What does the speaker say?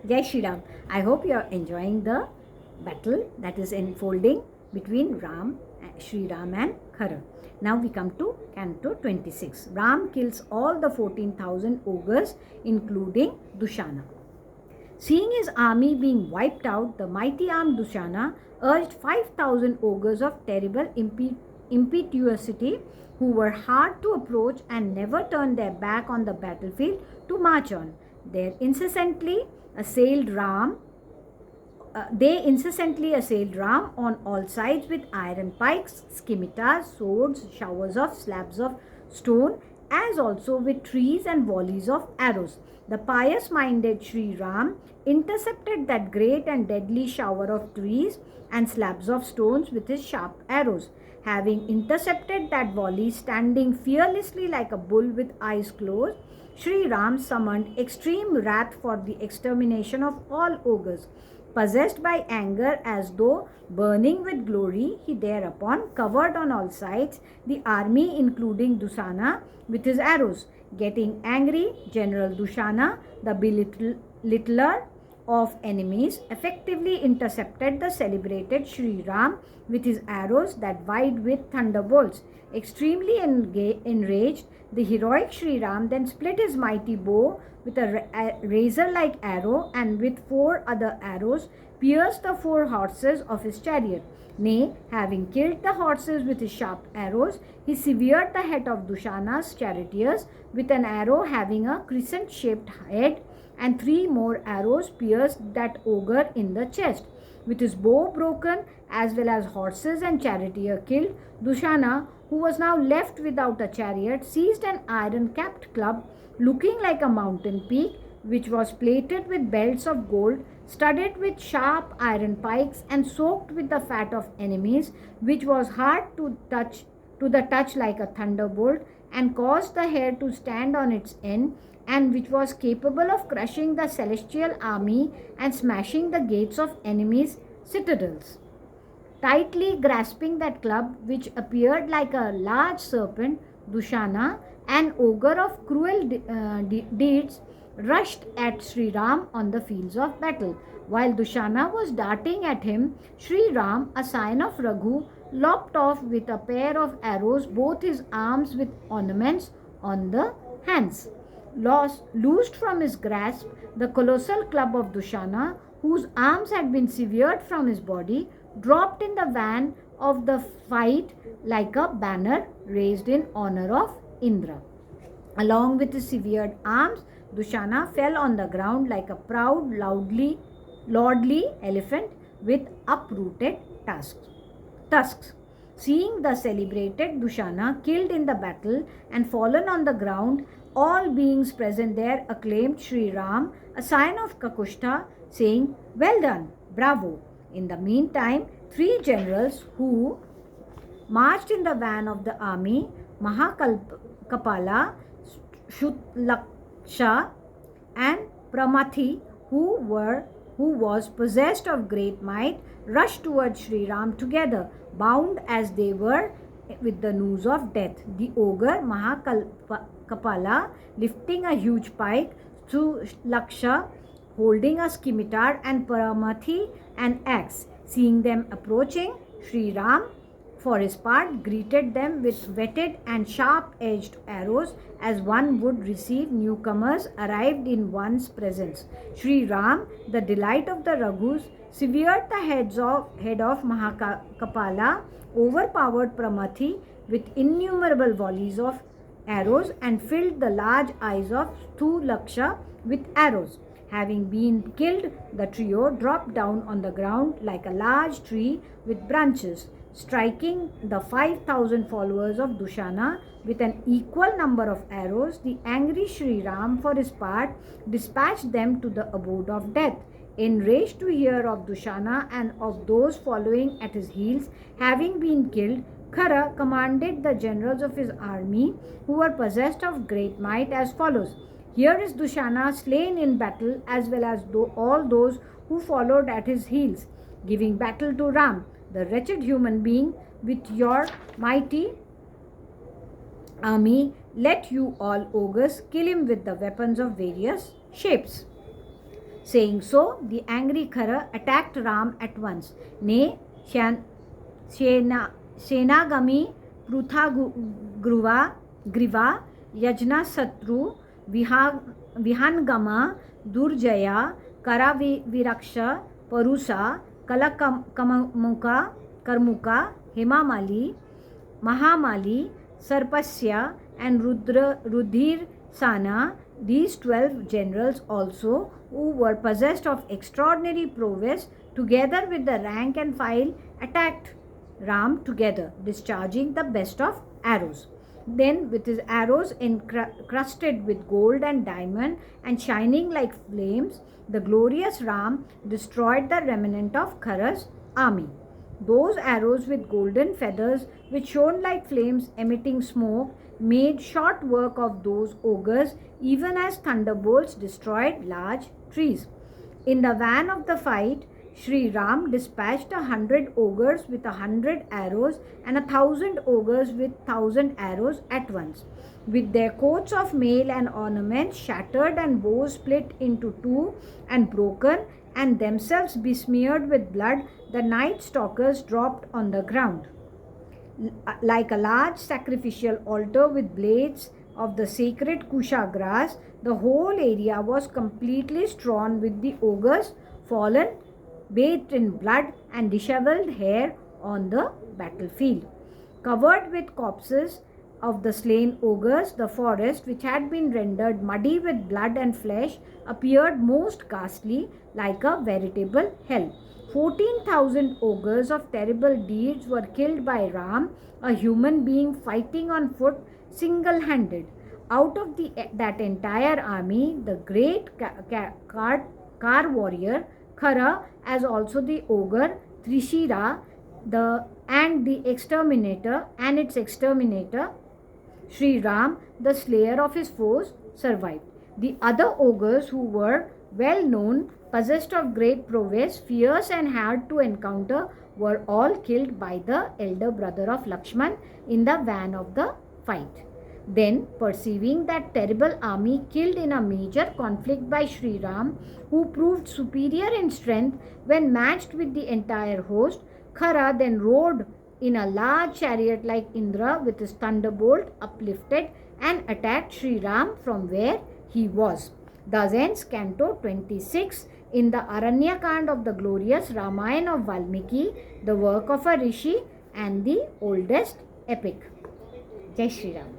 Jai Shri Ram. I hope you are enjoying the battle that is unfolding between Sri Ram and Khara. Now we come to Canto 26. Ram kills all the 14,000 ogres, including Dushana. Seeing his army being wiped out, the mighty armed Dushana urged 5,000 ogres of terrible impetuosity, who were hard to approach and never turned their back on the battlefield, to march on. They incessantly assailed Ram on all sides with iron pikes, scimitars, swords, showers of slabs of stone, as also with trees and volleys of arrows. The pious-minded Sri Ram intercepted that great and deadly shower of trees and slabs of stones with his sharp arrows. Having intercepted that volley, standing fearlessly like a bull with eyes closed, Sri Ram summoned extreme wrath for the extermination of all ogres. Possessed by anger as though burning with glory, he thereupon covered on all sides the army, including Dushana, with his arrows. Getting angry, General Dushana, the belittler of enemies, effectively intercepted the celebrated Sri Ram with his arrows that vied with thunderbolts. Extremely enraged, the heroic Sri Ram then split his mighty bow with a razor-like arrow, and with 4 other arrows pierced the 4 horses of his chariot. Nay, having killed the horses with his sharp arrows, he severed the head of Dushana's charioteers with an arrow having a crescent-shaped head, and 3 more arrows pierced that ogre in the chest. With his bow broken, as well as horses and charioteer killed, Dushana, who was now left without a chariot, seized an iron-capped club looking like a mountain peak, which was plated with belts of gold, studded with sharp iron pikes, and soaked with the fat of enemies, which was hard to the touch like a thunderbolt, and caused the hair to stand on its end, and which was capable of crushing the celestial army and smashing the gates of enemies' citadels. Tightly grasping that club, which appeared like a large serpent, Dushana, an ogre of cruel deeds, rushed at Sri Ram on the fields of battle. While Dushana was darting at him, Sri Ram, a sign of Raghu, lopped off with a pair of arrows both his arms with ornaments on the hands. Loosed from his grasp, the colossal club of Dushana, whose arms had been severed from his body, dropped in the van of the fight like a banner raised in honor of Indra. Along with his severed arms, Dushana fell on the ground like a proud, lordly elephant with uprooted tusks. Seeing the celebrated Dushana killed in the battle and fallen on the ground, all beings present there acclaimed Sri Ram, a sign of Kakushta, saying, "Well done, bravo." In the meantime, 3 generals who marched in the van of the army, Mahakapala, Shutlaksha, and Pramathi, who was possessed of great might, rushed towards Sri Ram together, bound as they were with the noose of death. The ogre Mahakapala lifting a huge pike, Shutlaksha holding a scimitar, and Paramathi an axe. Seeing them approaching, Sri Ram, for his part, greeted them with whetted and sharp-edged arrows, as one would receive newcomers arrived in one's presence. Sri Ram, the delight of the Raghus, severed the head of Mahakapala, overpowered Pramathi with innumerable volleys of arrows, and filled the large eyes of Shutlaksha with arrows. Having been killed, the trio dropped down on the ground like a large tree with branches, striking the 5,000 followers of Dushana with an equal number of arrows. The angry Sri Ram, for his part, dispatched them to the abode of death. Enraged to hear of Dushana and of those following at his heels having been killed, Khara commanded the generals of his army, who were possessed of great might, as follows: "Here is Dushana slain in battle, as well as all those who followed at his heels, giving battle to Ram, the wretched human being. With your mighty army, let you all ogres kill him with the weapons of various shapes." Saying so, the angry Khara attacked Ram at once. Nay, Senagami Prutha Griva Yajna Satru Vihangama Durjaya Karavi Parusa Kalakamuka Karmuka Hemamali Mahamali Sarpasya and Rudhir Sana, these 12 generals also, who were possessed of extraordinary prowess, together with the rank and file, attacked Ram together, discharging the best of arrows. Then, with his arrows encrusted with gold and diamond and shining like flames, the glorious Ram destroyed the remnant of Khara's army. Those arrows with golden feathers, which shone like flames emitting smoke, made short work of those ogres, even as thunderbolts destroyed large trees. In the van of the fight, Sri Ram dispatched 100 ogres with 100 arrows and 1,000 ogres with 1,000 arrows at once. With their coats of mail and ornaments shattered and bows split into two and broken, and themselves besmeared with blood, the night stalkers dropped on the ground. Like a large sacrificial altar with blades of the sacred kusha grass, the whole area was completely strewn with the ogres fallen, bathed in blood and disheveled hair on the battlefield. Covered with corpses of the slain ogres, the forest, which had been rendered muddy with blood and flesh, appeared most ghastly, like a veritable hell. 14,000 ogres of terrible deeds were killed by Ram, a human being fighting on foot single-handed. Out of that entire army, the great car warrior Khara, as also the ogre Trishira, its exterminator Sri Ram, the slayer of his foes, survived. The other ogres, who were well known, possessed of great prowess, fierce and hard to encounter, were all killed by the elder brother of Lakshman in the van of the fight. Then, perceiving that terrible army killed in a major conflict by Sri Ram, who proved superior in strength when matched with the entire host, Khara then rode in a large chariot like Indra with his thunderbolt uplifted and attacked Sri Ram from where he was. Thus ends Canto 26 in the Aranyakand of the glorious Ramayan of Valmiki, the work of a rishi and the oldest epic. Jai Shri Ram.